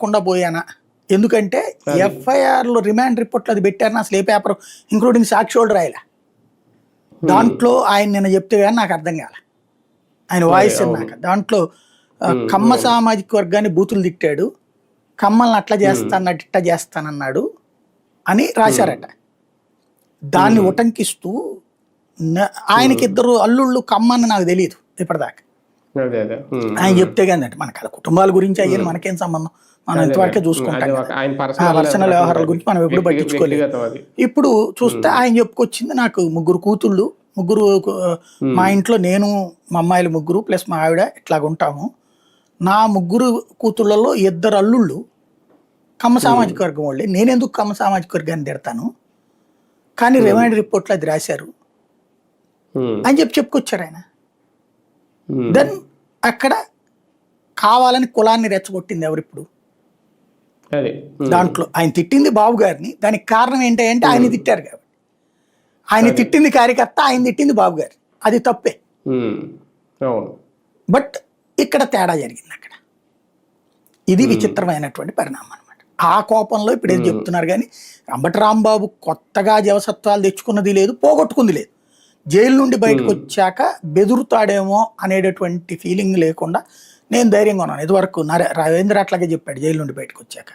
అడగకుండా పోయానా, ఎందుకంటే ఎఫ్ఐఆర్లో రిమాండ్ రిపోర్ట్లో అది పెట్టారని అసలు ఏ పేపర్ ఇంక్లూడింగ్ సాక్షి వాళ్ళు రాయలే. దాంట్లో ఆయన నిన్న చెప్తే కానీ నాకు అర్థం కాలే, ఆయన వాయిస్ అన్నాక. దాంట్లో కమ్మ సామాజిక వర్గాన్ని బూతులు తిట్టాడు, కమ్మల్ని అట్లా చేస్తానట్టు ఇట్లా చేస్తానన్నాడు అని రాశారట. దాన్ని ఉటంకిస్తూ ఆయనకి ఇద్దరు అల్లుళ్ళు కమ్మని నాకు తెలియదు ఇప్పటిదాకా, ఆయన చెప్తే కానీ అంటే మనకు అలా కుటుంబాల గురించి అయ్యేది మనకేం సంబంధం, మనం ఇంతవరకే చూసుకుంటాం, పర్సనల్ వ్యవహారాల గురించి మనం ఎప్పుడు పట్టించుకోలేదు. ఇప్పుడు చూస్తే ఆయన చెప్పుకొచ్చింది నాకు ముగ్గురు కూతుళ్ళు, ముగ్గురు మా ఇంట్లో నేను మా అమ్మాయిలు ముగ్గురు ప్లస్ మా ఆవిడ ఇట్లాగ ఉంటాము, నా ముగ్గురు కూతుళ్ళలో ఇద్దరు అల్లుళ్ళు కమ్మ సామాజిక వర్గం వాళ్ళే, నేనెందుకు కమ్మ సామాజిక వర్గాన్ని తిడతాను, కానీ రిమాండ్ రిపోర్ట్లో అది రాశారు అని చెప్పుకొచ్చారు ఆయన. దెన్ అక్కడ కావాలని కులాన్ని రెచ్చగొట్టింది ఎవరిప్పుడు, దాంట్లో ఆయన తిట్టింది బాబు గారిని, దానికి కారణం ఏంటంటే ఆయన తిట్టారు కాబట్టి. ఆయన తిట్టింది కార్యకర్త, ఆయన తిట్టింది బాబు గారు, అది తప్పే. బట్ ఇక్కడ తేడా జరిగింది అక్కడ, ఇది విచిత్రమైనటువంటి పరిణామం అనమాట. ఆ కోపంలో ఇప్పుడు ఏం చెప్తున్నారు కానీ అంబటి రాంబాబు కొత్తగా జవసత్వాలు తెచ్చుకున్నది లేదు, పోగొట్టుకుంది లేదు. జైలు నుండి బయటకు వచ్చాక బెదురుతాడేమో అనేటటువంటి ఫీలింగ్ లేకుండా నేను ధైర్యంగా ఉన్నాను. ఇదివరకు రవీంద్ర అట్లాగే చెప్పాడు జైలు నుండి బయటకు వచ్చాక,